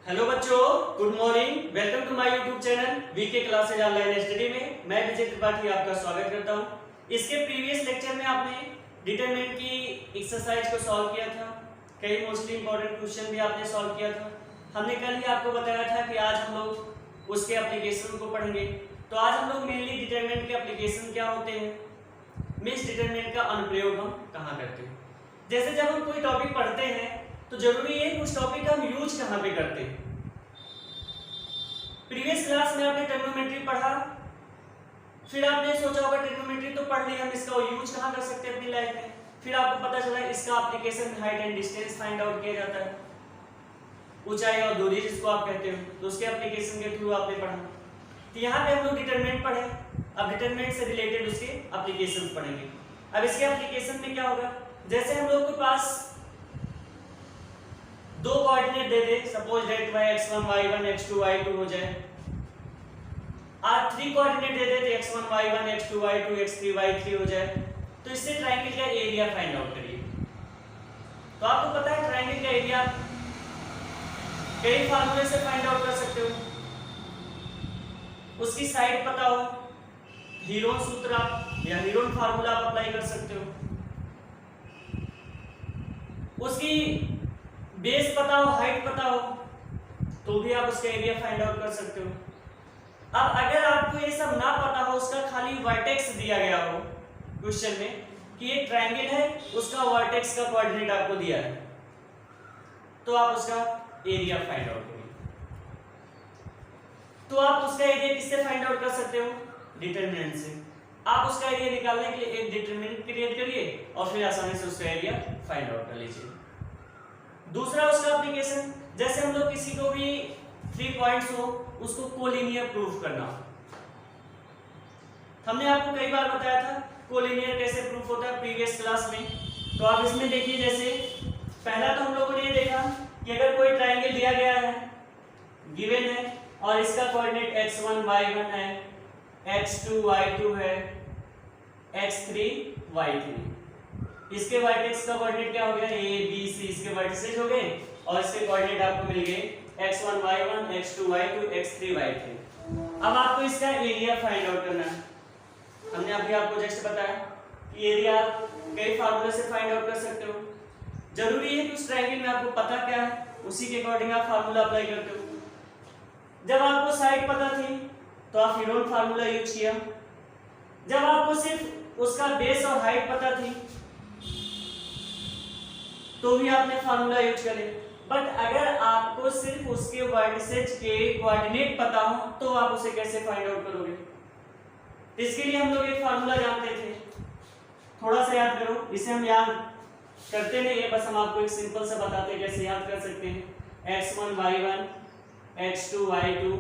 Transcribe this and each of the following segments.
Hello बच्चों, good morning. Welcome to my YouTube channel VK classes online study में मैं विजय त्रिपाठी आपका स्वागत करता हूं। इसके प्रीवियस लेक्चर में आपने डिटरमिनेंट की एक्सरसाइज को सॉल्व किया था। कई मोस्टली इंपॉर्टेंट क्वेश्चन भी आपने सॉल्व किया था। हमने कल ही आपको बताया था कि आज हम लोग उसके एप्लीकेशन को पढ़ेंगे। तो आज हम लोग मेनली डिटरमिनेंट के एप्लीकेशन क्या होते हैं, मींस डिटरमिनेंट का अनुप्रयोग हम कहाँ करते हैं। जैसे जब हम कोई टॉपिक पढ़ते हैं तो जरूरी है उस टॉपिक का हम यूज कहाँ पे करते हैं। प्रीवियस क्लास में आपने ट्रिग्नोमेट्री पढ़ा, फिर आपने सोचा होगा ट्रिग्नोमेट्री तो पढ़ ली, हम इसका यूज कहाँ कर सकते हैं अपनी लाइफ में। फिर आपको पता चला इसका application height and distance find out किया जाता है, ऊंचाई और दूरी जिसको आप कहते हो, तो उसके एप्लीकेशन के थ्रू आपने पढ़ा। तो यहाँ पे हम लोग डिटरमिनेंट पढ़े, अब डिटरमिनेंट से रिलेटेड उसके एप्लीकेशन पढ़ेंगे। अब इसके एप्लीकेशन में क्या होगा, जैसे हम लोग के पास दो coordinate they they, suppose that y(x1 y1 x2 y2) हो जाए, और थ्री कोऑर्डिनेट दे दे तो x1 y1 x2 y2 x3 y3 हो जाए, तो इससे ट्रायंगल का एरिया फाइंड आउट करिए। तो आपको पता है ट्रायंगल का एरिया कई फार्मूले से फाइंड आउट कर सकते हो। उसकी साइड पता हो, हीरोन सूत्र आप या हीरोन फार्मूला आप अप्लाई कर सकते हो। उसकी बेस पता हो, हाइट पता हो, तो भी आप उसका एरिया फाइंड आउट कर सकते हो। अब अगर आपको ये सब ना पता हो, उसका खाली वर्टेक्स दिया गया हो क्वेश्चन में कि ये ट्रायंगल है, उसका वर्टेक्स का कोऑर्डिनेट आपको दिया है, तो आप उसका एरिया फाइंड आउट करिए। तो आप उसका एरिया किससे फाइंड आउट कर सकते हो, डिटरमिनेंट से। आप उसका एरिया निकालने के लिए एक डिटरमिनेंट क्रिएट करिए और फिर आसानी से उसका एरिया फाइंड आउट कर लीजिए। दूसरा उसका एप्लीकेशन, जैसे हम लोग किसी को भी 3 पॉइंट्स हो उसको कोलिनियर प्रूफ करना। हमने आपको कई बार बताया था कोलिनियर कैसे प्रूफ होता है प्रीवियस क्लास में। तो आप इसमें देखिए, जैसे पहला तो हम लोगों ने ये देखा कि अगर कोई ट्रायंगल दिया गया है, गिवन है, और इसका कोऑर्डिनेट x1 y1 है, x2 y2 है, x3 y3, इसके वर्टेक्स का कोऑर्डिनेट क्या हो गया, a b c, इसके वर्टिसेस हो गए और इसके कोऑर्डिनेट आपको मिल गए x1 y1 x2 y2 x3 y3। अब आपको इसका एरिया फाइंड आउट करना है। हमने अभी आपको जस्ट बताया कि एरिया कई फार्मूले से फाइंड आउट कर सकते हो। जरूरी है कि उस ट्रायंगल में आपको पता क्या है, उसी के अकॉर्डिंग आप फार्मूला अप्लाई करते हो। जब आपको साइड पता थी तो आप हीरोन फार्मूला यूज किया। जब आपको सिर्फ उसका बेस और हाइट पता थी तो भी आपने फार्मूला यूज करे। बट अगर आपको सिर्फ उसके वर्टिसेज के कोऑर्डिनेट पता हो तो आप उसे कैसे फाइंड आउट करोगे। इसके लिए हम लोग एक फार्मूला जानते थे, थोड़ा सा याद करो। इसे हम याद करते नहीं है, बस हम आपको एक सिंपल सा बताते हैं कैसे याद कर सकते हैं। x1 y1 x2 y2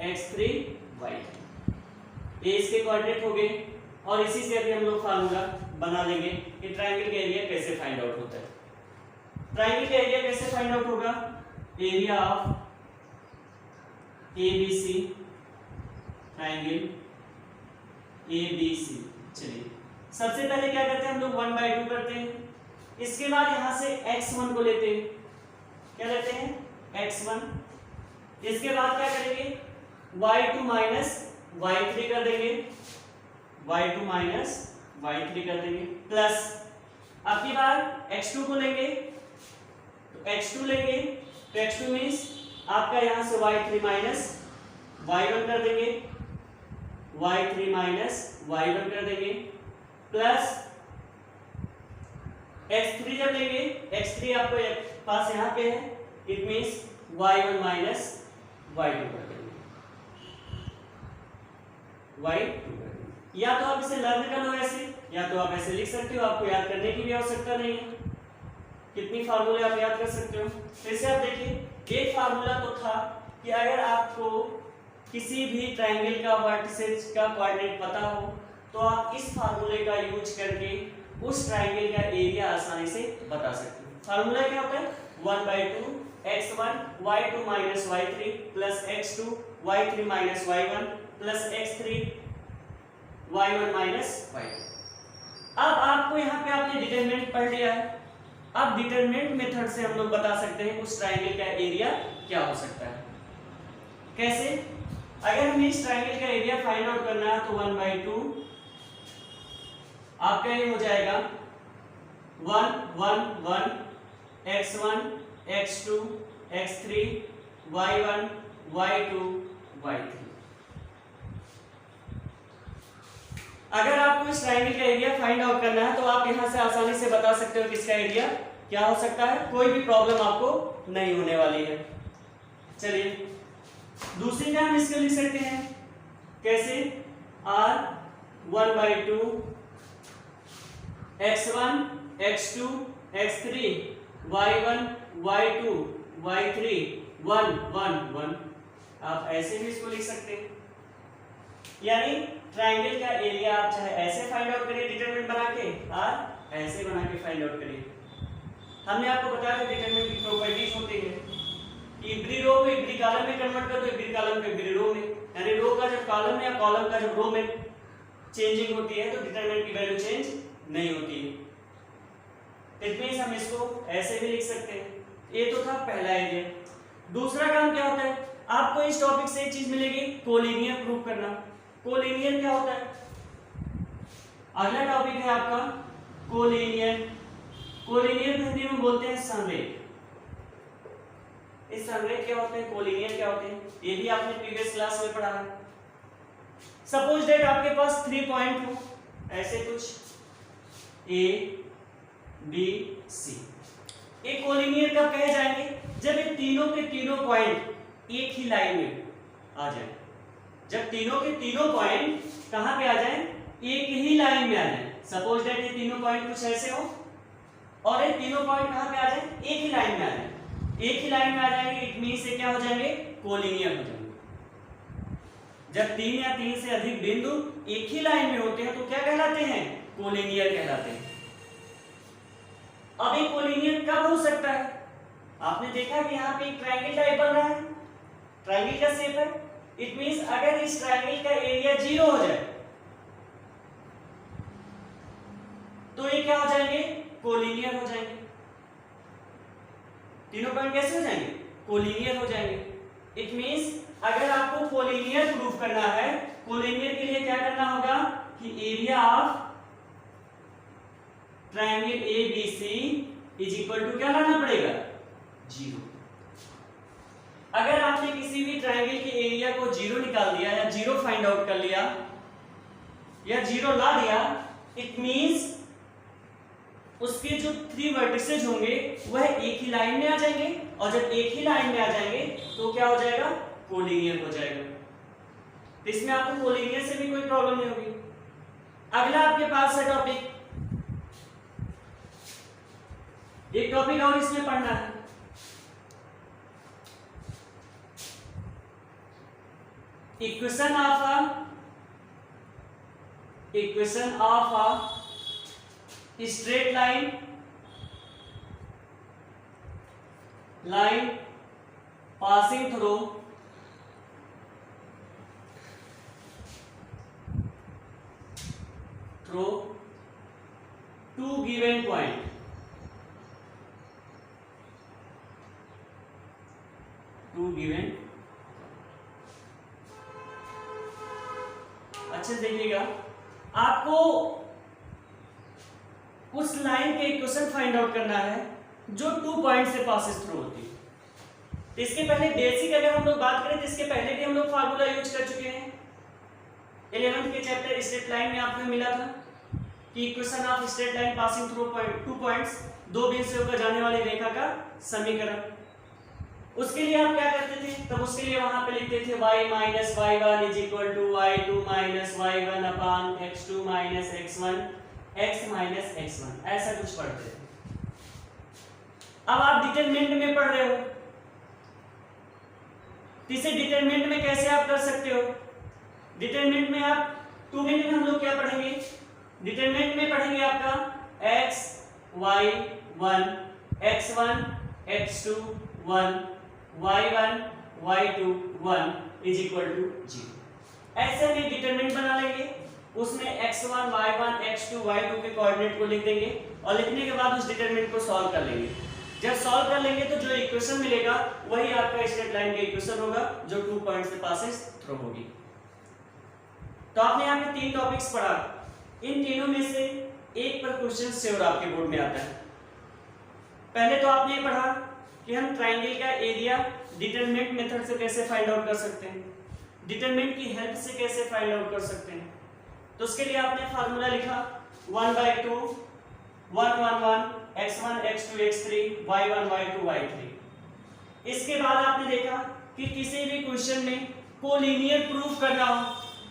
x3 y3, ये इसके कोऑर्डिनेट हो गए और इसी से अभी हम लोग फार्मूला बना लेंगे कि ट्रायंगल का एरिया कैसे फाइंड आउट होता है। ट्रायंगल का एरिया कैसे फाइंड आउट होगा, area of ABC triangle ABC। चलिए सबसे पहले क्या करते हैं हम लोग 1/2 करते हैं। इसके बाद यहां से x1 को लेते हैं, क्या लेते हैं x1। इसके बाद क्या करेंगे, y2 माइनस y3 कर देंगे, y2 माइनस y3 कर देंगे, प्लस अब की बार x2 को लेंगे तो x2 लेंगे, तो x2 मींस आपका यहां से y3 माइनस y1 कर देंगे, y3 माइनस y1 कर देंगे, प्लस x3 जब लेंगे, x3 आपको पास यहाँ पे है, it means y1 minus y2 कर देंगे, y2 कर देंगे। या तो आप इसे लर्न कर लो ऐसे, या तो आप ऐसे लिख सकते हो, आपको याद करने की भी आवश्यकता नहीं है। कितनी फार्मूले आप याद कर सकते हो। फिर से आप देखिए, एक फार्मूला तो था कि अगर आपको किसी भी ट्रायंगल का वर्टिसेज का कोऑर्डिनेट पता हो तो आप इस फार्मूले का यूज करके उस ट्रायंगल का एरिया आसानी से बता सकते हो। फार्मूला क्या होता है, 1/2 x1 y2 minus y3 plus x2 y3 minus y1 plus x3 y1 minus y2। अब आपको यहाँ पे आपने डिटरमिनेंट पढ़ लिया है, अब डिटरमिनेंट मेथड से हम लोग बता सकते हैं उस ट्रायंगल का एरिया क्या हो सकता है। कैसे? अगर हमें इस ट्रायंगल का एरिया फाइंड आउट करना है तो 1/2 आपका ये हो जाएगा 1 1 1 x1 x2 x3 y1 y2 y3। अगर आपको इस ट्रायंगल का एरिया फाइंड आउट करना है तो आप यहां से आसानी से बता सकते हो कि इसका एरिया क्या हो सकता है, कोई भी प्रॉब्लम आपको नहीं होने वाली है। चलिए दूसरी का हम इसको लिख सकते हैं कैसे, r 1/2 x1 x2 x3 y1 y2 y3 1 1 1। आप ऐसे भी इसको लिख सकते हैं, यानी ट्रायंगल का एरिया आप चाहे ऐसे फाइंड आउट करिए डिटरमिनेंट बना के, और ऐसे बना के फाइंड आउट करिए। हमने आपको बताया था डिटरमिनेंट की प्रॉपर्टीज होती है कि इवरी रो को इवरी कॉलम में कन्वर्ट कर दो, इवरी कॉलम को इवरी रो में, यानी रो का जब कॉलम में या कॉलम का जब रो में चेंजिंग होती है तो डिटरमिनेंट की वैल्यू चेंज नहीं होती है। इट मींस हम इसको ऐसे भी लिख सकते हैं। ये तो था पहला एरिया। दूसरा काम क्या होता है, आपको इस टॉपिक से एक चीज मिलेगी, कोलिनियर प्रूफ करना। कोलिनियर क्या होता है? अगला टॉपिक है आपका कोलिनियर। कोलिनियर हिंदी में बोलते हैं संरेख। इस संरेख क्या होते हैं, कोलिनियर क्या होते हैं, ये भी आपने प्रीवियस क्लास में पढ़ा है। सपोज दैट आपके पास 3 पॉइंट हो, ऐसे कुछ A B C। एक कोलिनियर कब कहे जाएंगे, जब ये तीनों के तीनों पॉइंट एक ही लाइन में आ जाए। जब तीनों के तीनों पॉइंट कहां पे आ जाए, एक ही लाइन में आ जाए। सपोज दैट ये तीनों पॉइंट कुछ ऐसे हो और ये तीनों पॉइंट कहां पे आ जाए, एक ही लाइन में आ जाए। एक ही लाइन में आ जाएंगे, इट मींस से क्या हो जाएंगे, कोलिनियर हो जाएंगे। जब 3 या 3 से अधिक बिंदु एक ही लाइन में होते हैं तो क्या कहलाते हैं, कोलिनियर कहलाते हैं। अब एक कोलिनियर कब हो सकता है, आपने देखा कि यहाँ पे एक ट्रायंगल टाइप बन रहा है, ट्रायंगल का शेप है। इट मींस अगर इस ट्रायंगल का एरिया 0 हो जाए तो ये क्या हो जाएंगे, कोलिनियर हो जाएंगे। तीनों पॉइंट कैसे हो जाएंगे, कोलिनियर हो जाएंगे। इट मींस अगर आपको कोलिनियर प्रूफ करना है, कोलिनियर के लिए क्या करना होगा कि area of triangle ABC is equal to क्या लाना पड़ेगा, 0। अगर आपने किसी भी ट्रायंगल के एरिया को 0 निकाल दिया या 0 फाइंड आउट कर लिया या 0 ला दिया, इट मींस उसके जो 3 वर्टिसेज होंगे वह एक ही लाइन में आ जाएंगे, और जब एक ही लाइन में आ जाएंगे तो क्या हो जाएगा, कोलिनियर हो जाएगा। तो इसमें आपको कोलिनियर से भी कोई प्रॉब्लम नहीं होगी। अगला आपके पास है टॉपिक, एक टॉपिक और इसमें पढ़ना है, equation of a straight line passing through two given point. अच्छे से देखिएगा, आपको उस लाइन के इक्वेशन फाइंड आउट करना है जो 2 पॉइंट से पासेस थ्रू होती है। इसके पहले बेसिक अगर हम लोग बात करें तो इसके पहले भी हम लोग फार्मूला यूज कर चुके हैं। 11th के चैप्टर स्ट्रेट लाइन में आपको मिला था कि equation of straight line passing through 2 points, 2 बिंदु से होकर जाने वाली रेखा का समीकरण। उसके लिए आप क्या करते थे, तब उसके लिए वहां पे लिखते थे y minus y1 is equal to y2 minus y1 upon x2 minus x1 x minus x1, ऐसा कुछ पढ़ते थे। अब आप डिटरमिनेंट में पढ़ रहे हो, इसे डिटरमिनेंट में कैसे आप कर सकते हो, डिटरमिनेंट में आप 2 मिनट में हम लोग क्या पढ़ेंगे, डिटरमिनेंट में पढ़ेंगे आपका x y1 x1 x2 1 y1 y2 1 is equal to 0। ऐसे में डिटरमिनेंट बना लेंगे। उसमें x1 y1 x2 y2 के कोऑर्डिनेट को लिख देंगे और लिखने के बाद उस डिटरमिनेंट को सॉल्व कर लेंगे। जब सॉल्व कर लेंगे तो जो इक्वेशन मिलेगा वही आपका स्ट्रेट लाइन का इक्वेशन होगा जो 2 पॉइंट से पासेस थ्रू होगी। तो आपने यहाँ पे 3 टॉपिक्स पढ़ा, इन तीनों में से एक पर क्वेश्चन श्योर आपके बोर्ड में आता है। पहले तो आपने ये पढ़ा कि हम ट्राइंगल का एरिया डिटरमिनेंट मेथड से कैसे फाइंड आउट कर सकते हैं, डिटरमिनेंट की हेल्प से कैसे फाइंड आउट कर सकते हैं। तो उसके लिए आपने फार्मूला लिखा 1/2 1 1 1 x1 x2 x3 y1 y2 y3। इसके बाद आपने देखा कि किसी भी क्वेश्चन में कोलिनियर प्रूफ करना हो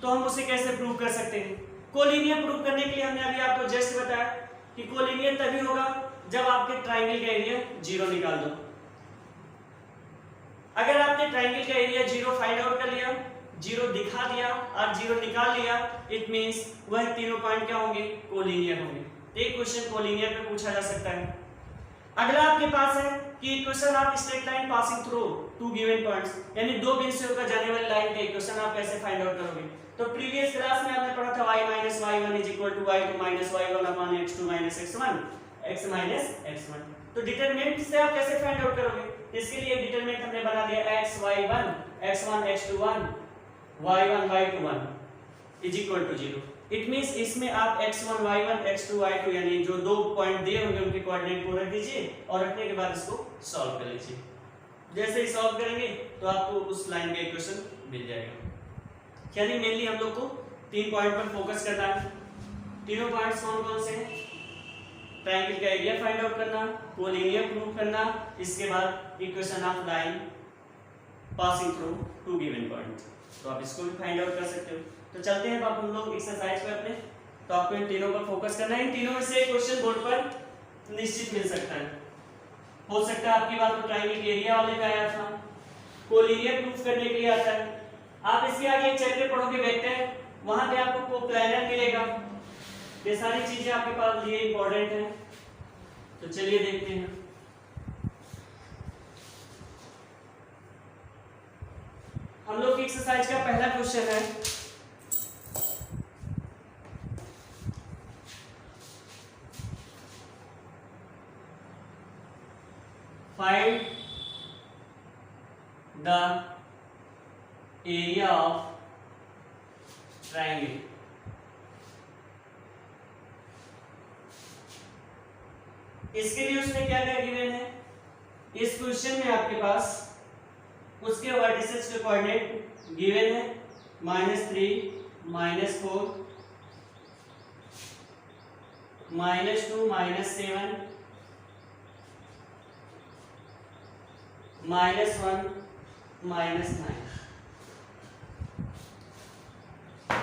तो हम उसे कैसे प्रूव कर सकते हैं। कोलिनियर प्रूफ करने के लिए हमने अभी आपको जस्ट बताया कि कोलिनियर तभी होगा जब आपके ट्राइंगल का एरिया 0 निकाल दो। अगर आपने ट्राइंगल का एरिया 0 फाइंड आउट कर लिया, 0 दिखा दिया और 0 निकाल लिया, इट मींस वह तीनों पॉइंट क्या होंगे, कोलिनियर होंगे। एक क्वेश्चन कोलिनियर पे पूछा जा सकता है। अगला आपके पास है कि इक्वेशन आप straight line passing through 2 given points, यानी 2 बिंदुओं से होकर जाने वाली लाइन का इक्वेशन आप कैसे फाइंड आउट करोगे। तो प्रीवियस क्लास में आपने पढ़ा था y - y1 = y2 - y1 x2 - x1 x - x1। तो डिटरमिनेंट से आप कैसे फाइंड आउट करोगे, इसके लिए डिटरमिनेंट हमने बना दिया x y1 x1 x2 1 y1 y2 1 = 0। It means इसमें आप x1 y1 x2 y2 यानी जो 2 पॉइंट दिए होंगे उनके कोऑर्डिनेट को रख दीजिए और रखने के बाद इसको सॉल्व कर लीजिए। जैसे ही सॉल्व करेंगे तो आपको उस लाइन का इक्वेशन मिल जाएगा। यानी मेनली हम लोग को 3 पॉइंट पर फोकस करना है। तीनों पॉइंट्स कौन कौन से हैं, ट्रायंगल का एरिया फाइंड आउट करना, कोलिनियर प्रूव करना, इसके बाद equation of line passing through 2 given point. तो आप इसको भी फाइंड आउट कर सकते हो। तो चलते हैं अब हम लोग एक्सरसाइज पे अपने। तो आपको इन तीनों पर फोकस करना है। इन तीनों में से एक क्वेश्चन बोर्ड पर निश्चित मिल सकता है। हो सकता है आपकी बात तो ट्रायंगल के एरिया वाले का आया था, कोलिनियर प्रूफ करने के लिए आता है। आप इसके आगे एक चैप्टर पढ़ोगे वेक्टर, वहां पे आपको कोप्लानर मिलेगा। ये सारी चीजें आपके पास लिए इंपॉर्टेंट है। तो चलिए देखते हैं। हम लोग की एक्सरसाइज का पहला क्वेश्चन है, find the area of triangle. इसके लिए उसने क्या क्या गिवन है, इस क्वेश्चन में आपके पास उसके वर्टिसेस के कोऑर्डिनेट गिवन है -3 -4 -2 -7 -1 -9।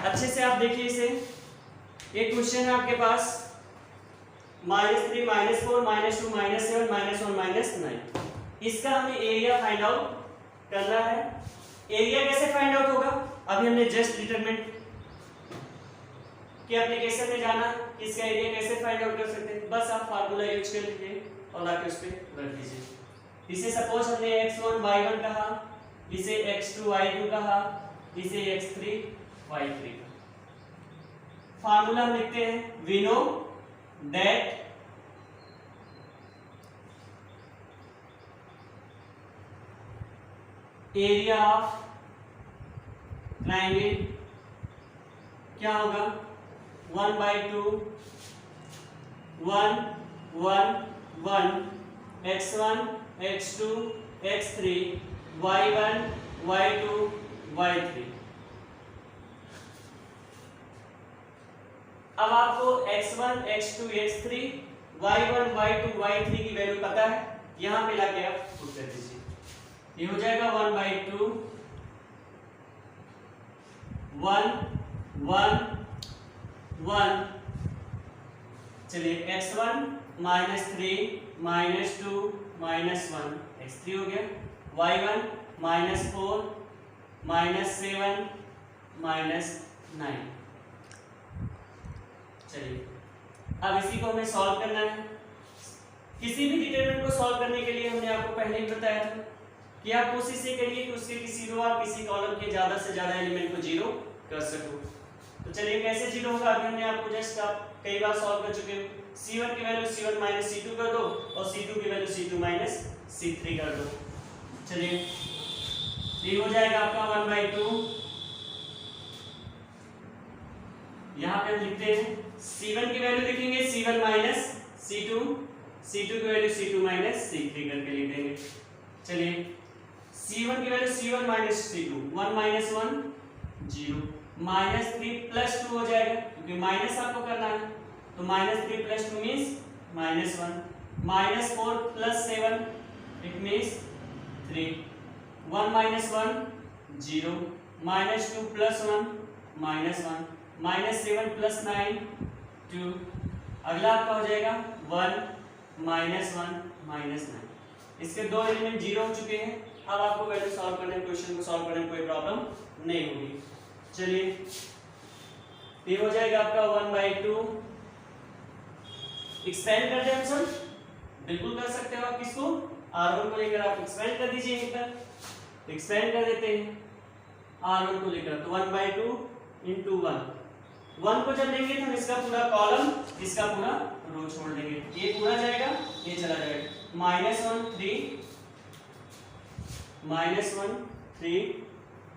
अच्छे से आप देखिए इसे। एक क्वेश्चन है आपके पास -3 -4 -2 -7 -1 -9। इसका हमें एरिया फाइंड आउट करना है। एरिया कैसे फाइंड आउट होगा, अभी हमने जस्ट डिटरमिनेंट के एप्लीकेशन में जाना, इसका एरिया कैसे फाइंड आउट कर सकते हैं। बस आप फार्मूला यूज कर लीजिए और आके उस पर रख दीजिए। इसे सपोज हमने x1 y1 कहा, इसे x2 y2 कहा, इसे x3 y3 कहा। फार्मूला हम लिखते हैं, we know that area of triangle क्या होगा, 1/2 1 1 1 x1 x2 x3 y1 y2 y3। अब आपको x1 x2 x3 y1 y2 y3 की वैल्यू पता है, यहां पे लाके आप पुट कर दीजिए। ये हो जाएगा 1/2 1 1 1। चलिए x1 -3 -2 -1 x3 हो गया, y1 -4 -7 -9। चलिए अब इसी को हमें सॉल्व करना है। किसी भी डिटरमिनेंट को सॉल्व करने के लिए हमने आपको पहले ही बताया था कि आप कोशिश ये करिए कि उसके किसी रो और किसी कॉलम के ज्यादा से ज्यादा एलिमेंट को 0 कर सको। तो चलिए कैसे जीरो होगा, अभी हमने आपको जस्ट आप कई बार सॉल्व कर चुके हो। C1 की वैल्यू C1 माइनस C2 कर दो और C2 की वैल्यू C2 माइनस C3 कर दो। चलिए ये हो जाएगा आपका 1/2। यहाँ पे हम लिखते हैं C1 की वैल्यू लिखेंगे C1 माइनस C2, C2 की वैल्यू C2 माइनस C3 करके लिख देंगे। चलिए C1 की value C1 minus C2, 1 minus 1 0, minus 3 plus 2 हो जाएगा क्योंकि माइनस आपको करना है, तो minus 3 plus 2 means minus 1, minus 4 plus 7 it means 3, 1 minus 1 0, minus 2 plus 1 minus 1, minus 7 plus 9 2, अगला आपका हो जाएगा 1 माइनस 1 माइनस 9। इसके दो एलिमेंट जीरो हो चुके हैं। अब आपको वैल्यू सॉल्व करने, क्वेश्चन को सॉल्व करने में कोई प्रॉब्लम नहीं होगी। चलिए ये हो जाएगा आपका 1/2। एक्सपेंड करते हैं हम सब, बिल्कुल कर सकते हो आप। किसको, R1 को लेकर आप एक्सपेंड कर दीजिए एक बार, एक्सपेंड कर देते हैं R1 को लेकर, तो 1/2 into 1 को जब लेंगे तो हम इसका पूरा कॉलम, इसका पूरा रो छोड़ देंगे, ये पूरा जाएगा, ये चला जाएगा, -1 3 -1 3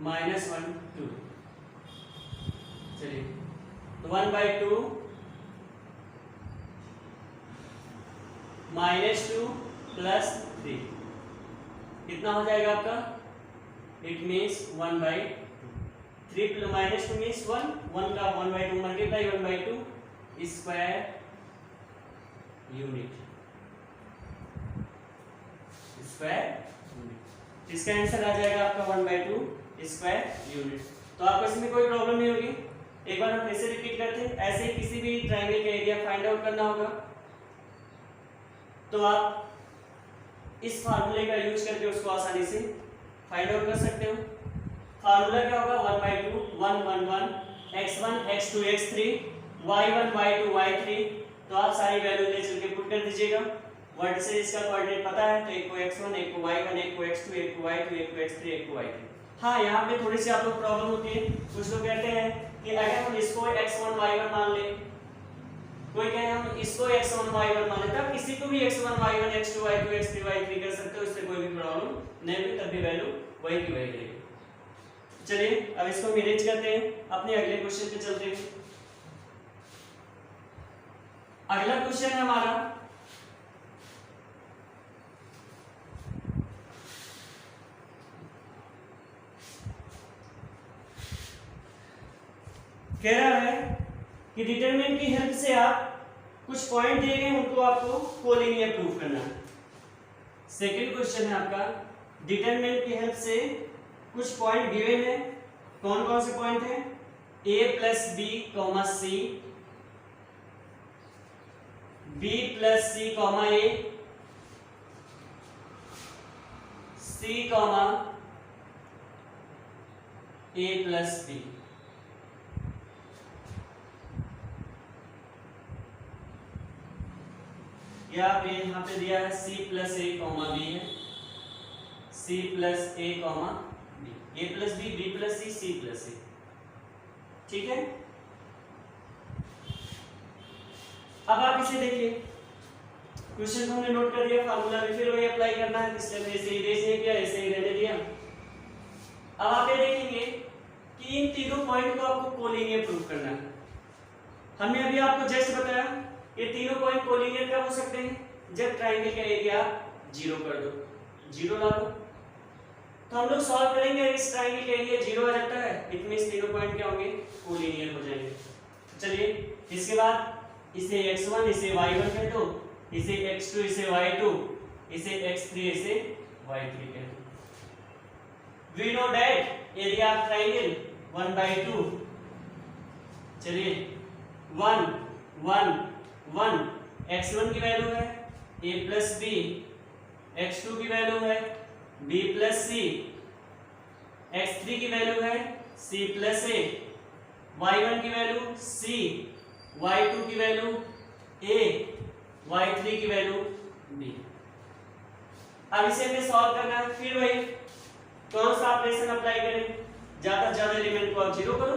-1 2। चलिए तो 1/2 -2 प्लस 3 कितना हो जाएगा आपका, इट मीन्स 1/2। 3 -2 मीन्स 1, 1 का 1/2 multiply 1/2 square unit, square unit. इसका आंसर आ जाएगा आपका 1/2 स्क्वायर यूनिट। तो आपको इसमें कोई प्रॉब्लम नहीं होगी। एक बार हम फिर से रिपीट करते हैं, ऐसे ही किसी भी ट्रायंगल का एरिया फाइंड आउट करना होगा तो आप इस फार्मूले का यूज करके उसको आसानी से फाइंड आउट कर सकते हो। फार्मूला क्या होगा, 1/2 1 1 1 x1 x2 x3 y1 y2 y3। तो आप सारी वैल्यू ले चल के पुट कर दीजिएगा। वर्ड से इसका कोऑर्डिनेट पता है, तो एक को x1 एक को y1 एक को x2 एक को y2 एक को x3 एक को y3। हाँ, यहाँ पे थोड़ी सी आप लोग प्रॉब्लम होती है। कुछ लोग कहते हैं कि अगर हम इसको x1 y1 मान लें, कोई कहे हम इसको x1 y1 मान लें, तब किसी को भी x1 y1 x2 y2 x3 y3 कर सकते हो, इससे कोई भी प्रॉब्लम नहीं होगी, तब भी वैल्यू वही की वही रहेगी। चलिए अब इसको मैनेज करते हैं, अपने अगले क्वेश्चन पे चलते हैं। अगला क्वेश्चन है हमारा कह रहा है कि डिटरमिनेंट की हेल्प से आप कुछ पॉइंट दिए गए उनको आपको कोलिनियर प्रूफ करना है। सेकंड क्वेश्चन है आपका, डिटरमिनेंट की हेल्प से कुछ पॉइंट गिवन है। कौन कौन से पॉइंट है, a plus B comma C, b plus C comma A, c comma a plus B. या पे यहाँ पे दिया है c plus A comma B है, c plus A comma B, a plus B, b plus C, c plus A. ठीक है, अब आप इसे देखिए, क्वेश्चन को हमने नोट कर दिया, फार्मूला भी फिर वही अप्लाई करना है, इसलिए हमने इसे इरेज नहीं किया, ऐसे ही रहने दिया। अब आप ये देखेंगे कि इन तीनों पॉइंट को आपको कोलिनियर प्रूफ करना है। हमने अभी आपको जस्ट बताया ये तीनों पॉइंट कोलिनियर कब हो सकते हैं, जब ट्रायंगल का एरिया जीरो कर दो, जीरो ला दो। तो हम लोग सॉल्व करेंगे, इस ट्रायंगल का एरिया जीरो आ जाता है, इट मींस तीनों पॉइंट क्या होंगे, कोलिनियर हो जाएंगे। चलिए इसके बाद इसे x1 इसे y1 कह दो, इसे x2 इसे y2, इसे x3 इसे y3 कह दो। We know that area of triangle 1/2। चलिए 1 1 1 x1 की वैल्यू है a प्लस बी, x2 की वैल्यू है b प्लस सी, x3 की वैल्यू है c प्लस ए, y1 की वैल्यू c, y2 की वैल्यू a, y3 की वैल्यू b। अब इसे हमें सॉल्व करना है, फिर वही कौन सा ऑपरेशन अप्लाई करें, ज्यादा से ज्यादा एलिमेंट को आप जीरो करो।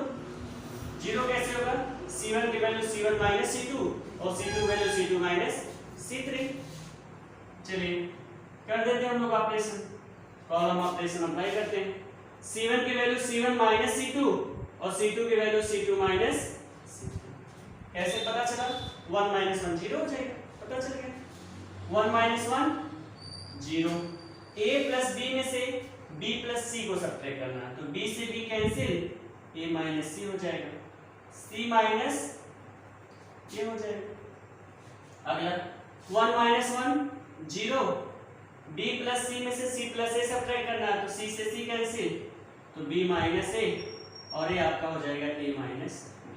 जीरो कैसे होगा, C1 की वैल्यू C1 माइनस C2 और C2 value C2 minus C3। चलिए कर देते हैं हम लोग ऑपरेशन, कॉलम ऑपरेशन अप्लाई करते हैं। C1 की वैल्यू C1 माइनस C2 और C2 की वैल्यू C2 माइनस C3। कैसे पता चला, 1 माइनस 1 जीरो हो जाएगा, पता चल गया। 1 minus 1 zero. A plus B में से B प्लस C को सब्ट्रैक्ट करना है, तो B से B cancel, A minus C हो जाएगा, C माइनस ये हो जाएगा। अगला 1 minus 1 zero. B plus C में से C प्लस A सब्ट्रैक्ट करना है, तो C से C कैंसिल, तो B माइनस A और ये आपका हो जाएगा A माइनस B।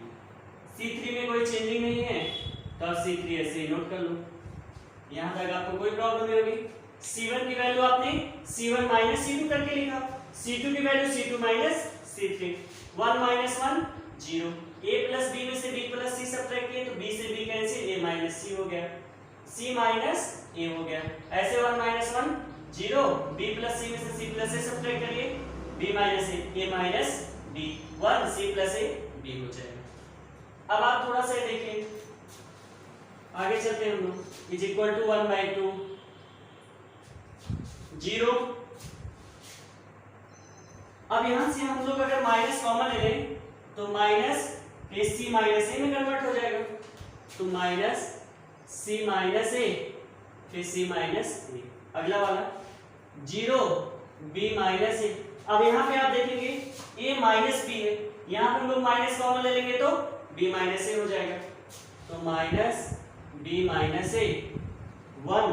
C3 में कोई चेंजिंग नहीं है, तो आप C3 ऐसे ही नोट कर लो, यहाँ तक आपको कोई प्रॉब्लम नहीं होगी। C1 की वैल्यू आपने C1 माइनस C2 करके लिखा, C2 की value C2 minus C3। 1 minus 1 zero. A plus B में से B प्लस C सब्ट्रैक्ट किए, तो B से B cancel, A minus C हो गया, C माइनस A हो गया। ऐसे 1 minus 1 zero. B plus C में से C प्लस A सब्ट्रैक्ट करिए, B minus A minus B, 1 C plus A B हो जाएगा। अब आप थोड़ा सा देखिए, आगे चलते हैं हम लोग। Is equal to 1/2 zero. अब यहां से हम लोग अगर माइनस कॉमन ले लें, तो माइनस C माइनस A में कन्वर्ट हो जाएगा, तो माइनस C माइनस A फिर C माइनस A। अगला वाला जीरो, B माइनस A। अब यहाँ पे आप देखेंगे A माइनस B है, यहाँ पे हम लोग माइनस कॉमन ले लेंगे तो B माइनस A हो जाएगा, तो minus B minus A 1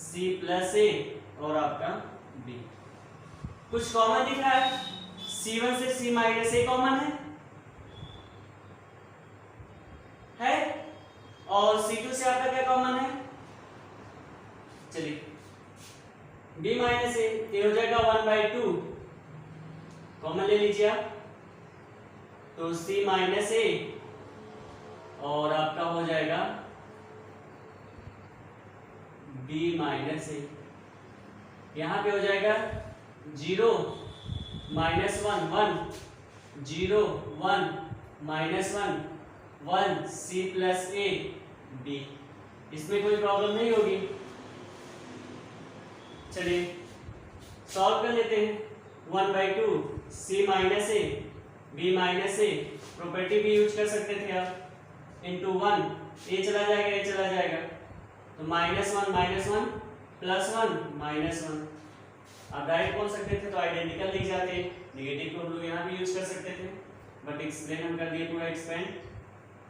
C plus A और आपका B। कुछ कॉमन दिख रहा है, C1 से C माइनस A कॉमन है और C2 से आपका क्या कॉमन है, चलिए B माइनस A, ये हो जाएगा 1/2 कॉमन ले लीजिए आप, तो C माइनस A और आपका हो जाएगा B माइनस A। यहाँ पे हो जाएगा zero minus 1 1 zero 1 minus 1 1 C plus A B। इसमें कोई प्रॉब्लम नहीं होगी। चलिए सॉल्व कर लेते हैं। 1/2 C minus A B minus A, property भी यूज कर सकते थे आप, इंटू 1 A चला जाएगा, A चला जाएगा, तो -1 +1 -1। आप डायरेक्ट बोल सकते थे तो आइडेंटिकल लिख जाते, नेगेटिव को हम लोग यहाँ भी यूज कर सकते थे, बट एक्सप्लेन हम कर दिए पूरा expand.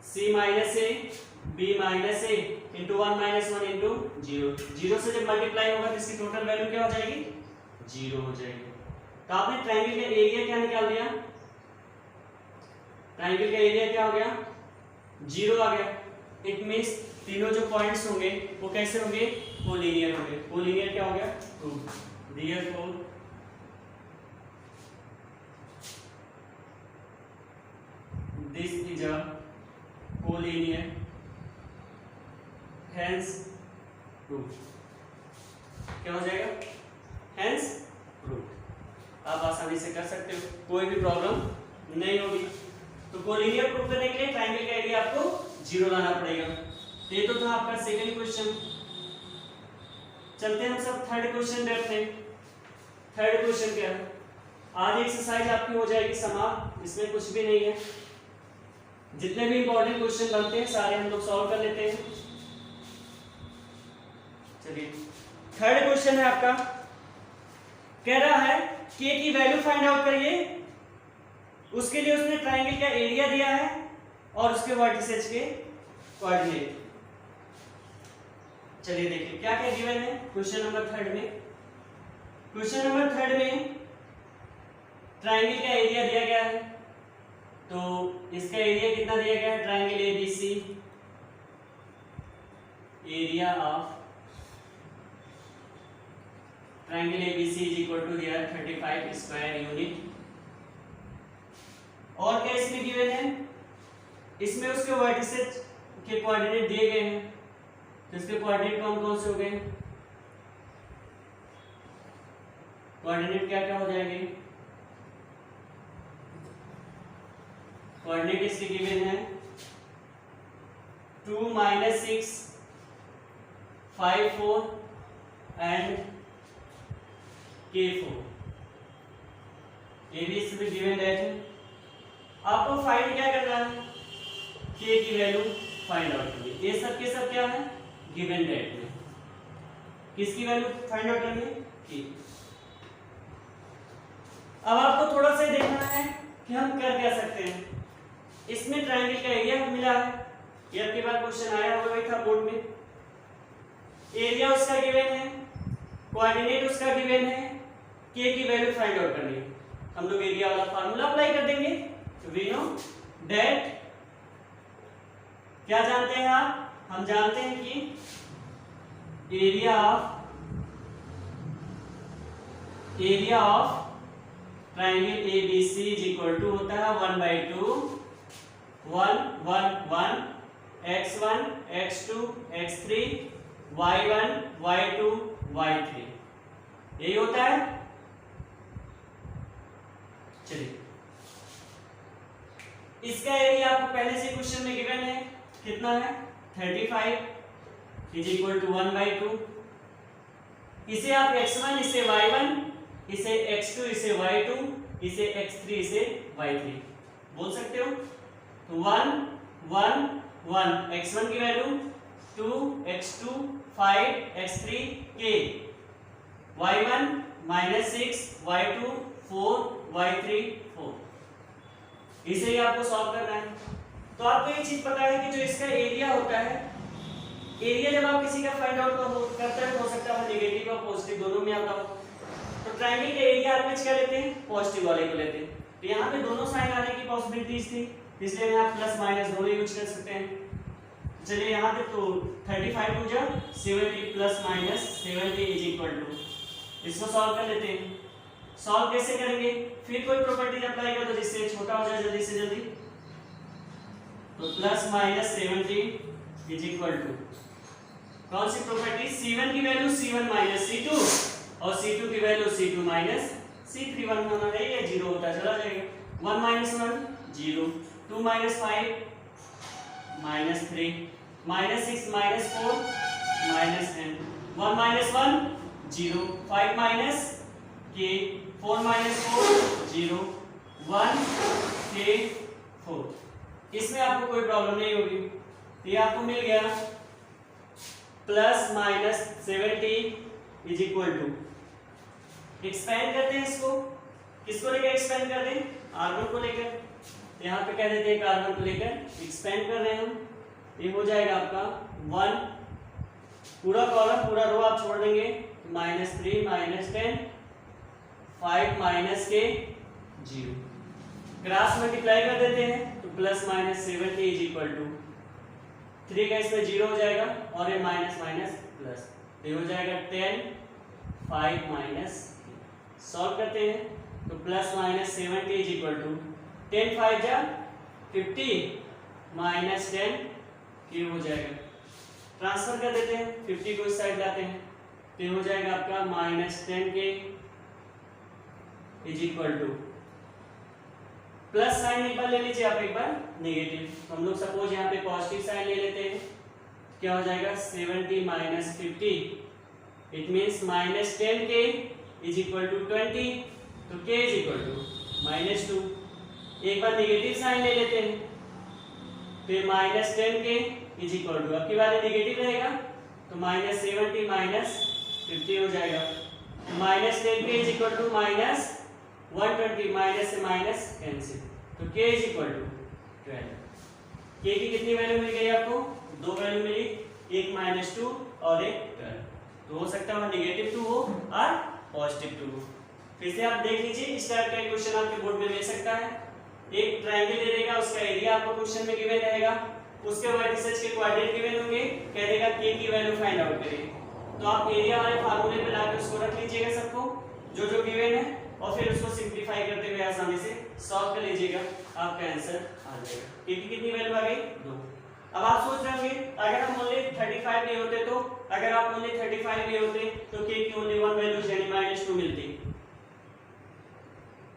C minus A B minus A into 1 -1 into 0। 0 से जब मल्टीप्लाई होगा तो इसकी टोटल वैल्यू क्या हो जाएगी, 0 हो जाएगी। तो आपने ट्रायंगल का एरिया क्या निकाल दिया, ट्रायंगल का एरिया क्या हो गया, 0 आ गया। इट मींस तीनों जो पॉइंट्स होंगे वो कैसे होंगे, कोलिनियर होंगे। कोलिनियर क्या हो गया, prove. Therefore this is a collinear, hence proved। क्या हो जाएगा, hence proved। आप आसानी से कर सकते हो, कोई भी प्रॉब्लम नहीं होगी। तो कोलिनियर प्रूव करने के लिए ट्रायंगल का एरिया आपको 0 लाना पड़ेगा। ये तो था आपका सेकंड क्वेश्चन। चलते हैं हम सब थर्ड क्वेश्चन देखते हैं। थर्ड क्वेश्चन क्या है, आज एक्सरसाइज आपकी हो जाएगी समाप्त, इसमें कुछ भी नहीं है। जितने भी इंपॉर्टेंट क्वेश्चन बनते हैं सारे हम लोग सॉल्व कर लेते हैं। चलिए थर्ड क्वेश्चन है आपका, कह रहा है k की वैल्यू फाइंड आउट करिए। उसके लिए उसने ट्रायंगल का एरिया दिया है और उसके वर्टिसेज के कोऑर्डिनेट। चलिए देखिए क्या क्या गिवन है क्वेश्चन नंबर थर्ड में। क्वेश्चन नंबर थर्ड में ट्रायंगल का एरिया दिया गया है, तो इसका एरिया कितना दिया गया है, triangle ABC, area of triangle ABC is equal to दिया 35 स्क्वायर यूनिट। और क्या इसमें गिवन है, इसमें उसके वर्टिसेज के कोऑर्डिनेट दिए गए हैं, तो इसके कोऑर्डिनेट कौन कौन से हो गए, कोऑर्डिनेट क्या क्या हो जाएंगे, कोऑर्डिनेट इसके गिवन है 2 - 6 5 4 एंड K4 ये भी इसमें गिवन है। आपको फाइंड क्या करना है, K की वैल्यू फाइंड आउट करनी है। ये सब के सब क्या है, गिवन डेट में किसकी वैल्यू फाइंड आउट करनी है, K। अब आपको थोड़ा सा देखना है कि हम कर क्या सकते हैं। इसमें ट्रायंगल का एरिया मिला है, ये आपके पास क्वेश्चन आया हुआ ही था बोर्ड में। एरिया उसका गिवन है, कोऑर्डिनेट उसका गिवन है, K की वैल्यू फाइंड आउट करनी है। हम लोग एरिया वाला फार्मूला अप्लाई कर देंगे। तो वी नो दैट, क्या जानते हैं आप, हम जानते हैं कि area of triangle ABC is equal to होता है 1/2 1 1 1 x1 x2 x3 y1 y2 y3, यही होता है। चलिए, इसका एरिया आपको पहले से क्वेश्चन में गिवन है, कितना है 35 इज इक्वल टू 1/2। इसे आप x1 इसे y1 इसे x2 इसे y2 इसे x3 इसे y3 बोल सकते हो। तो 1 1 1 x1 की value 2 x2 5 x3 k y1 -6 y2 4 y3 4, इसे ही आपको सॉल्व करना है। तो आपको ये चीज पता है कि जो इसका एरिया होता है, एरिया जब आप किसी का फाइंड आउट करते हैं हो सकता है नेगेटिव और पॉजिटिव दोनों में आता हो। तो ट्रायंगल के एरिया आप क्या लेते हैं, पॉजिटिव वाले को लेते हैं। तो यहाँ पे दोनों साइन आने की पॉसिबिलिटीज थी, इसलिए मैं आप प्लस माइनस दोनों यूज कर सकते हैं। चलिए यहाँ पे तो 35 टू जा 70 plus minus 70 is equal to, इसको सॉल्व कर लेते हैं। सॉल्व कैसे करेंगे, फिर कोई प्रॉपर्टीज अप्लाई कर दो जिससे छोटा हो जाए जल्दी से जल्दी। तो plus minus 70 is equal to कौन सी प्रॉपर्टी, C1 की वैल्यू C1 माइनस C2 और C2 की वैल्यू C2 माइनस C3। 1 होना चाहिए, 0 होता है चला जाएगा। 1 - 1 0, 2 - 5 -3, -6 -4 -10, 1 - 1 0, 5 K 4 - 4 0, 1 K 4। इसमें आपको कोई प्रॉब्लम नहीं होगी। ये आपको मिल गया plus minus 70 is equal to, expand करते हैं इसको, किसको लेकर एक्सपेंड कर दें, R1 को लेकर। यहाँ पे कह देते हैं कि R1 को लेकर एक्सपेंड कर रहे हैं हम। ये हो जाएगा आपका 1, पूरा कॉलम पूरा रो आप छोड़ देंगे, -3 -10 5 के 0, क्रॉस मल्टीप्लाई कर देते हैं तो plus minus 70 is equal to 3 का इसमें 0 हो जाएगा और ये माइनस माइनस प्लस, ये हो जाएगा 10 5 माइनस। सॉल्व करते हैं तो plus minus 70 is equal to 10 5 जा 50 माइनस 10 ये हो जाएगा। ट्रांसफर कर देते हैं, 50 को इस साइड लाते हैं तो ये हो जाएगा आपका -10 के is equal to, plus sign एक बार ले लीजिए आप, एक बार नेगेटिव। तो हम लोग सपोज यहाँ पे पॉजिटिव साइन ले लेते हैं, क्या हो जाएगा 70 माइनस 50, इट मीन्स -10 के इज इक्वल टू 20, तो k इज इक्वल टू -2। एक बार नेगेटिव साइन ले लेते हैं, फिर -10 के इज इक्वल टू, अब की वाले नेगेटिव रहेगा तो -70 माइनस 50 हो जाएगा, -10 के इज इक्वल टू -120, माइनस से माइनस कैंसिल, तो k is equal to 12। k की कितनी वैल्यू मिल गई आपको, 2 वैल्यू मिली, एक -2 और एक 12। तो हो सकता है -2 हो और +2 हो। फिर से आप देख लीजिए, इस टाइप का क्वेश्चन आपके बोर्ड में मिल सकता है। एक ट्रायंगल दे देगा, उसका एरिया आपको क्वेश्चन में गिवन रहेगा, उसके वर्टिसेस के कोऑर्डिनेट गिवन होंगे, कह देगा k की वैल्यू फाइंड आउट करिए। तो आप एरिया वाले फार्मूले पे लाके उसको रख लीजिएगा सबको जो जो गिवन है, और फिर उसको सिंपलीफाई करते हुए आसानी से सॉल्व कर लीजिएगा, आपका आंसर आ जाएगा। k की कितनी वैल्यू आ गई, 2। अब आप सोच रहे होंगे अगर हम ओनली 35 लिए होते, तो अगर आप ओनली 35 लिए होते तो k की ओनली 1 वैल्यू यानी -2 मिलती,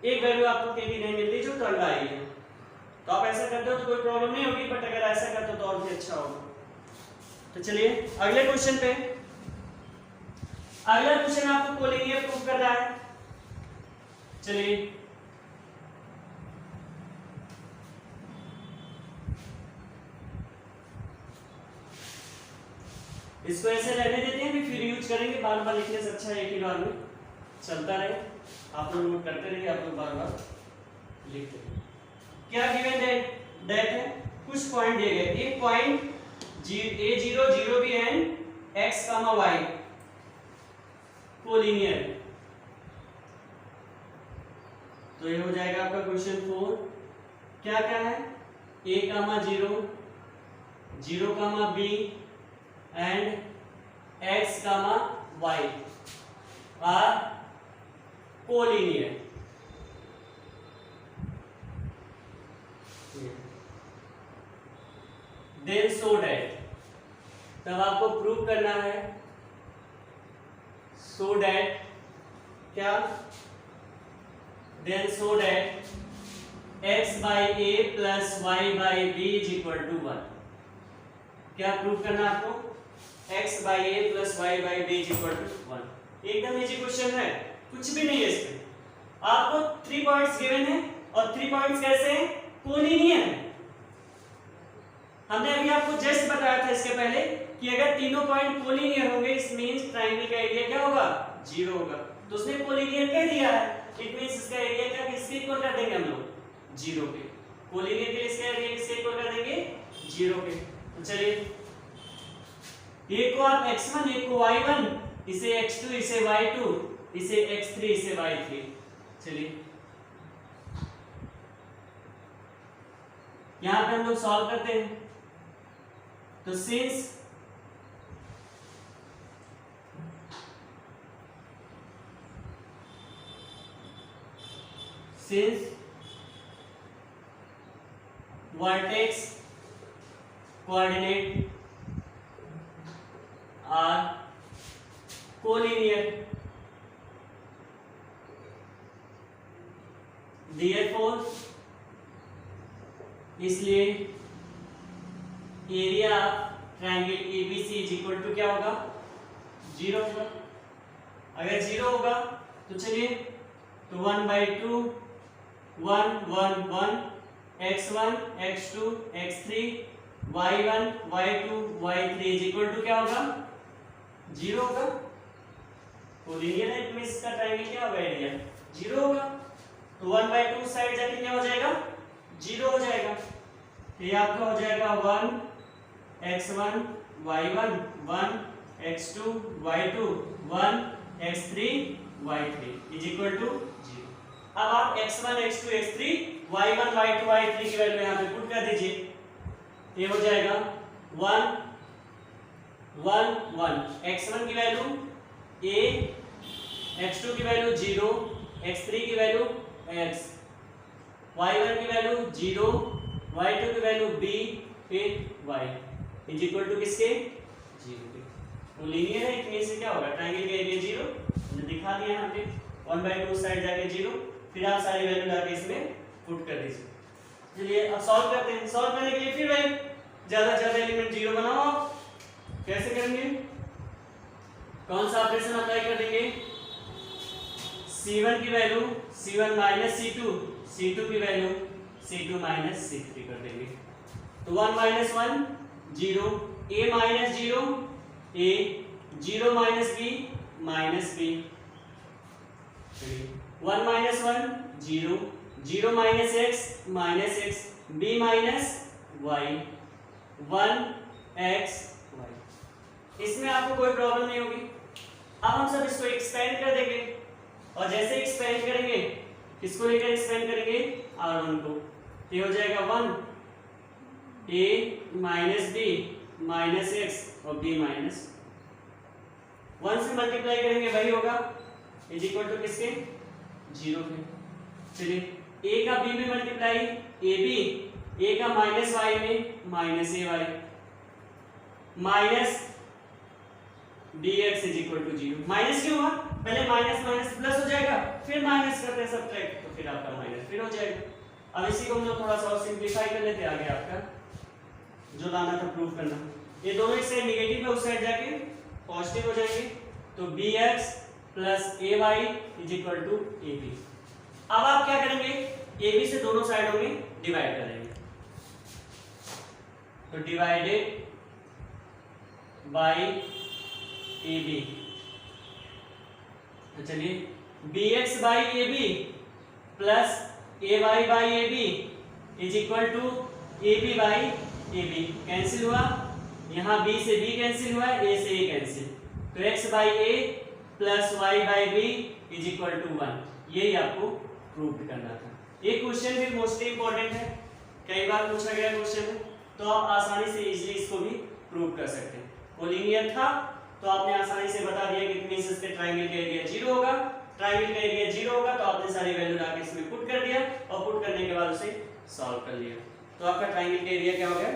एक वैल्यू आपको k की नहीं मिलती जो 12 आई है। तो आप ऐसा करते हो तो कोई प्रॉब्लम नहीं होगी, बट अगर ऐसा करते हो तो और भी अच्छा होगा। तो चलिए अगले क्वेश्चन पे, अगला क्वेश्चन आपको कोलिनियर प्रूफ करना है। चलिए इसको ऐसे रहने देते हैं, फिर यूज करेंगे, बार बार लिखने से अच्छा है एक ही बार में चलता रहे, आप लोग नोट करते रहिए, आप लोग बार बार लिखते रहिए। क्या गिवन डेट है, कुछ पॉइंट दिए गए, एक पॉइंट a0 0 भी एंड x, y कोलिनियर, तो ये हो जाएगा आपका क्वेश्चन 4। क्या क्या है, a, 0 0, b and x, y are collinear. Then show that, तब आपको प्रूव करना है सो डैट क्या, then show that x by a plus y by b is equal to 1। क्या प्रूव करना आपको, x by a plus y by b is equal to 1। एकदम easy question है, कुछ भी नहीं है इसमें, आपको 3 पॉइंट्स गिवन है और 3 पॉइंट्स कैसे हैं, कोलिनियर है। हमने अभी आपको जस्ट बताया था इसके पहले कि अगर तीनों पॉइंट कोलिनियर होंगे इस मींस ट्रायंगल का एरिया क्या होगा, 0 होगा। तो उसने कोलिनियर कह दिया है, इट मींस इसका एरिया क्या किसके इक्वल कर देंगे हम लोग, 0 के। कोलिनियर के लिए इसका एरिया किसके इक्वल कर देंगे, 0 के। तो चलिए एक को आप x1, एक को y1, इसे x2, इसे y2, इसे x3, इसे y3। चलिए यहां पे हम लोग सॉल्व करते हैं। तो since vertex coordinate are collinear, therefore इसलिए area triangle ABC is equal to क्या होगा, 0 होगा। अगर 0 होगा तो चलिए तो 1/2 1 1 1 x1 x2 x3 y1 y2 y3 is equal to क्या होगा, 0 होगा। कोलिनियर है तो इसका ट्रायंगल क्या होगा, एरिया 0 होगा। तो 1/2 साइड जाके क्या हो जाएगा, 0 हो जाएगा। तो ये आपका हो जाएगा 1 x1 y1 1 x2 y2 1 x3 y3 is equal to 0। अब आप x1 x2 x3 y1 y2 y3 की वैल्यू यहां पे पुट कर दीजिए। ये हो जाएगा 1 1 1 x1 की वैल्यू a, x2 की वैल्यू 0, x3 की वैल्यू x, y1 की वैल्यू 0, y2 की वैल्यू b, फिर y इज इक्वल टू किसके, 0 के। तो लीनियर है, इतने से क्या होगा, ट्रायंगल का एरिया 0 हमने दिखा दिया यहाँ पे, 1/2 साइड जाके 0, फिर आप सारी वैल्यू लाके इसमें पुट कर दीजिए। चलिए अब सॉल्व करते हैं। सॉल्व करने के लिए फिर वही ज्यादा ज्यादा एलिमेंट 0 बनाओ। आप कैसे करेंगे, कौन सा ऑपरेशन अप्लाई कर देंगे, c1 की value c1 minus c2, c2 की वैल्यू c2 माइनस c3 कर देंगे। तो 1 minus 1 0, a minus 0 a, 0 minus b minus b, 1 minus 1 0, 0 minus x b minus y 1 x y। इसमें आपको कोई प्रॉब्लम नहीं होगी। अब हम सब इसको एक्सपेंड कर देंगे और जैसे एक्सपेंड करेंगे, किसको लेकर एक्सपेंड करेंगे, r1 को। ये हो जाएगा 1 a minus b minus x और b माइनस 1 से मल्टीप्लाई करेंगे वही होगा, इज इक्वल टू किसके, 0 के। चलिए a का b में मल्टीप्लाई ab, a का माइनस y में minus ay minus dx is equal to 0। Minus क्यों हुआ, पहले माइनस माइनस प्लस हो जाएगा, फिर माइनस करते हैं सब्ट्रैक्ट, तो फिर आपका माइनस फिर हो जाएगा। अब इसी को हम लोग थोड़ा सा और सिंप्लीफाई कर लेते हैं, आगे आपका जो लाना था प्रूव करना, ये दोनों इस साइड नेगेटिव है, उस साइड जाके पॉजिटिव हो जाएंगे, तो bx plus ay is equal to ab। अब आप क्या करेंगे, ab से दोनों साइडों में डिवाइड करेंगे, तो डिवाइडेड बाय ab, तो चलिए bx by ab plus ay by ab is equal to ab by ab, cancel हुआ, यहाँ b से b कैंसिल हुआ, a से a कैंसिल, तो x by a plus y by b is equal to 1। यही आपको प्रूव करना था। ये क्वेश्चन भी मोस्टली इंपॉर्टेंट है, कई बार पूछा गया क्वेश्चन है, तो आप आसानी से इजीली इसको भी प्रूव कर सकते हैं। कोलिनियर था तो आपने आसानी से बता दिया कि मींस इसके ट्रायंगल का एरिया 0 होगा, ट्रायंगल का एरिया 0 होगा तो आपने सारी वैल्यू लाके इसमें पुट कर दिया और पुट करने के बाद उसे सॉल्व कर लिया, तो आपका ट्रायंगल का एरिया क्या हो गया,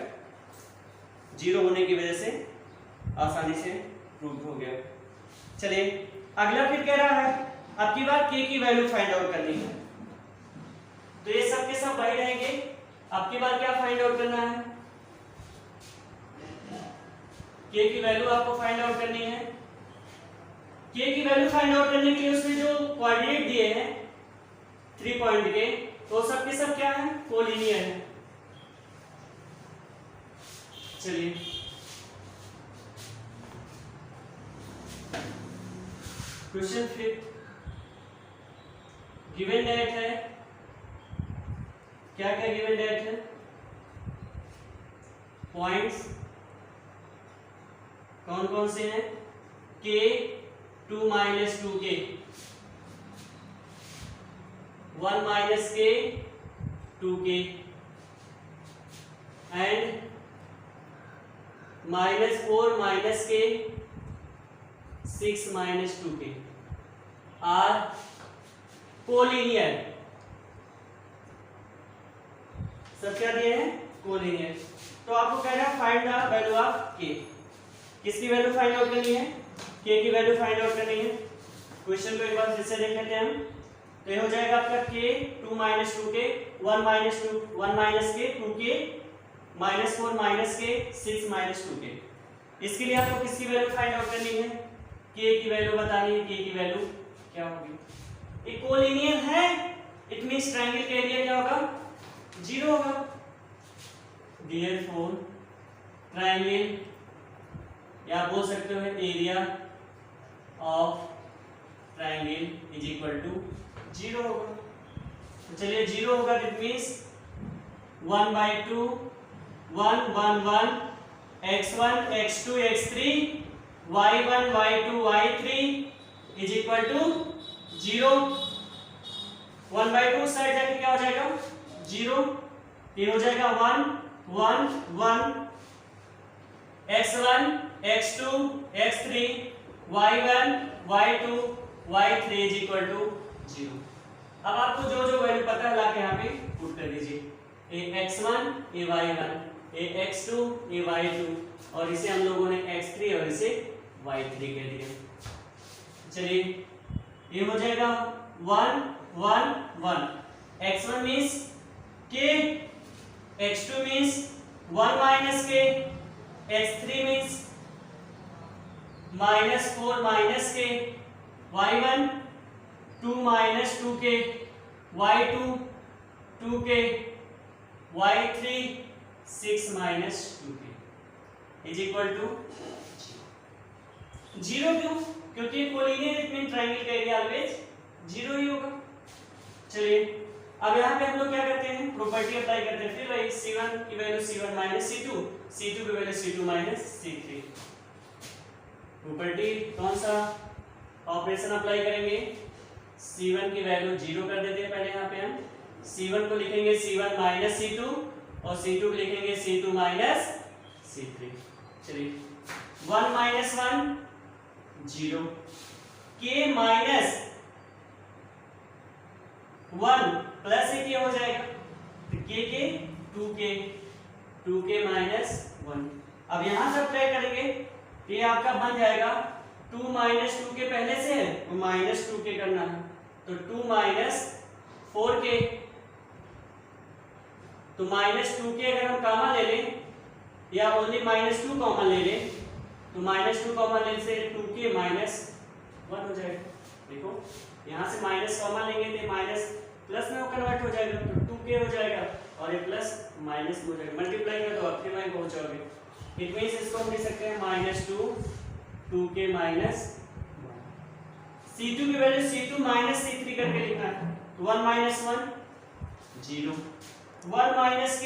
0 होने की वजह से आसानी से प्रूव हो गया। चलिए अगला फिर कह रहा है अब की बार k की वैल्यू फाइंड आउट करनी है, तो ये सब के सब वही रहेंगे। अब की बार क्या फाइंड आउट करना है, k की वैल्यू आपको फाइंड आउट करनी है। k की वैल्यू फाइंड आउट करने के लिए उसमें जो कोऑर्डिनेट दिए हैं 3 पॉइंट के, तो सब के सब क्या है, कोलिनियर है। चलिए क्वेश्चन फिर गिवन डेट है, क्या क्या गिवन डेट है, पॉइंट्स कौन कौन से हैं, k 2 minus 2k 1 minus k 2k and -4 minus k 6 minus 2k are collinear. सब क्या दिए हैं, कोलिनियर। तो आपको कहना है find the value of k, किसकी वैल्यू फाइंड आउट करनी है, k की वैल्यू फाइंड आउट करनी है। क्वेश्चन को एक बार फिर से देख लेते हैं हम, तो ये हो जाएगा आपका k 2 minus 2k 1 minus k 2k -4 minus k 6 minus 2k। इसके लिए आपको किसकी वैल्यू फाइंड आउट करनी है, k की वैल्यू बतानी है, k की वैल्यू क्या होगी, ये कोलिनियर है, इट मींस ट्रायंगल का एरिया क्या होगा, 0 होगा। देयरफॉर ट्रायंगल, या बोल सकते हो area of triangle is equal to 0 होगा। तो चलिए 0 होगा, it means 1/2 1 1 1 x1 x2 x3 y1 y2 y3 is equal to 0। 1/2 side जाके क्या हो जाएगा, 0, ये हो जाएगा 1 1 1 x1 x2 x3 y1 y2 y3 is equal to 0। अब आपको जो जो वैल्यू पता है लाके यहाँ पे पुट कर दीजिए, ए x1 ए y1 ए x2 ए y2 और इसे हम लोगों ने x3 और इसे y3 कह दिया। चलिए ये हो जाएगा 1 1 1, x1 means k, x2 means 1 minus k, x3 means -4 minus k, y1 2 minus 2k, y2 2k, y3 6 minus 2k is equal to 0। क्यों, क्योंकि कोलिनियर इट मीन ट्रायंगल का एरिया ऑलवेज 0 ही होगा। चलिए अब यहाँ पे हम लोग क्या करते हैं, प्रॉपर्टी अप्लाई करते हैं, फिर वही c1 की value c1 minus c2, c2 की value c2 minus c3। Property कौन सा ऑपरेशन अप्लाई करेंगे, c1 की वैल्यू 0 कर देते हैं, पहले यहाँ पे हम c1 को लिखेंगे c1 माइनस c2 और c2 को लिखेंगे c2 माइनस c3। चलिए 1 माइनस 1 0, k माइनस 1 प्लस एक हो जाएगा, तो k के 2k माइनस 1। अब यहां से अप्लाई करेंगे तो ये आपका बन जाएगा 2 माइनस 2k पहले से है तो माइनस 2k करना है, तो 2 माइनस 4k तो -2 के अगर हम कॉमन ले लें या ओनली -2 कॉमन ले लें तो -2 कॉमन लेने से 2k -1 हो जाएगा। देखो यहाँ से माइनस कॉमन लेंगे तो माइनस प्लस में वो कन्वर्ट हो जाएगा, तो 2k हो जाएगा और ये प्लस माइनस हो जाएगा, मल्टीप्लाई कर दो आप फिर वहीं पहुंचोगे। इट मींस इसको हम लिख सकते हैं -2 2k -1। C2 की वैल्यू C2 -C3 करके लिखना है, 1 - 1 0 1 - k।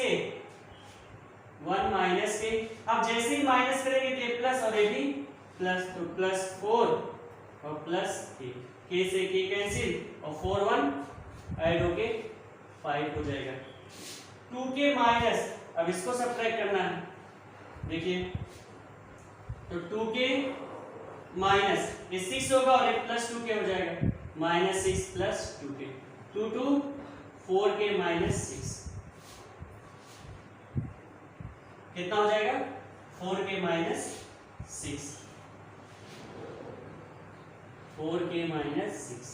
अब जैसे ही माइनस करेंगे तो ये प्लस और ये भी प्लस, तो +4 और +8 k से k कैंसिल और 4 1 ऐड होके 5 हो जाएगा। 2k माइनस, अब इसको सब्ट्रैक्ट करना है, देखिए तो 2k माइनस ये 6 होगा और ये +2k हो जाएगा, -6 + 2k 2 2 4k -6 कितना हो जाएगा 4k -6 4k -6।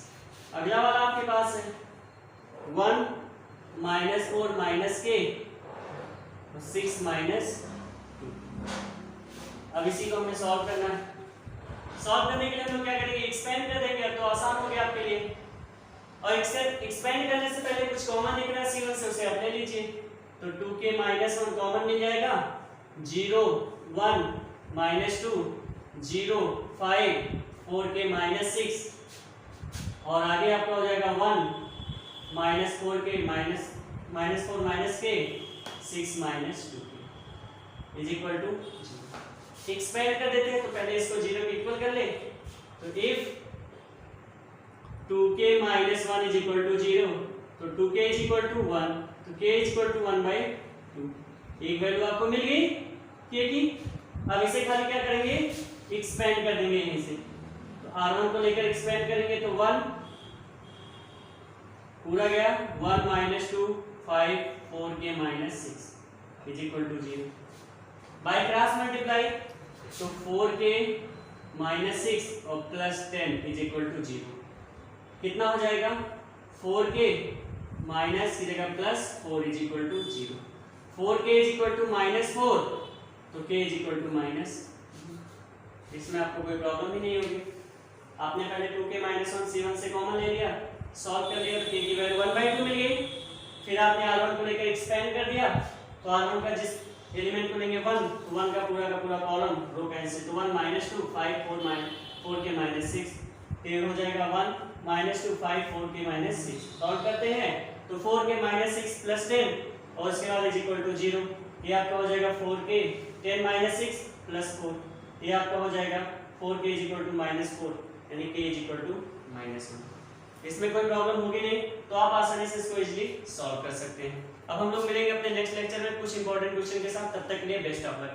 अगला वाला आपके पास है 1 - 4 - k 6 -2। अब इसी को हमें सॉल्व करना है। सॉल्व करने के लिए हम लोग क्या करेंगे, एक्सपेंड कर देंगे, तो आसान हो गया आपके लिए। और एक्सपेंड करने से पहले कुछ कॉमन दिख रहा है C1 से, उसे आप ले लीजिए, तो 2k -1 कॉमन मिल जाएगा, 0 1 -2 0 5 4k -6 और आगे आपका हो जाएगा 1 -4k -4 -k 6 -2k is equal to 0। Expand कर देते हैं तो पहले इसको 0 के इक्वल कर ले, तो if 2k - 1 is equal to 0 तो 2k इज इक्वल टू 1, तो k इज इक्वल टू 1/2। एक वैल्यू आपको मिल गई k की। अब इसे खाली क्या करेंगे, एक्सपेंड कर देंगे यहीं से, तो r1 को लेकर एक्सपेंड करेंगे तो 1 पूरा गया, 1 - 2 5 4k -6 is equal to 0। By cross multiply तो 4k -6 और +10 इज इक्वल टू 0 कितना हो जाएगा, 4k माइनस की जगह +4 is equal to 0। 4k is equal to -4 तो k इज इक्वल टू -, इसमें आपको कोई प्रॉब्लम ही नहीं होगी। आपने पहले 2k -1 C1 से कॉमन ले लिया, सॉल्व कर लिया, तो k की वैल्यू 1/2 मिल गई। फिर आपने r1 को लेकर एक्सपेंड कर दिया, तो r1 का जिस एलिमेंट को लेंगे 1, तो 1 का पूरा कॉलम रो कैंसिल, तो 1 - 2 5 4k -6 फिर हो जाएगा 1 - 2 5 4k -6। सॉल्व करते हैं तो 4k -6 + 10 और उसके बाद इज इक्वल टू 0। ये आपका हो जाएगा 4k 10 - 6 + 4, ये आपका हो जाएगा 4k इज इक्वल टू -4 यानी k इज इक्वल टू -1। इसमें कोई प्रॉब्लम होगी नहीं, तो आप आसानी से इसको इजीली सॉल्व कर सकते हैं। अब हम लोग मिलेंगे अपने नेक्स्ट लेक्चर में कुछ इंपॉर्टेंट क्वेश्चन के साथ, तब तक के लिए बेस्ट ऑफ लक।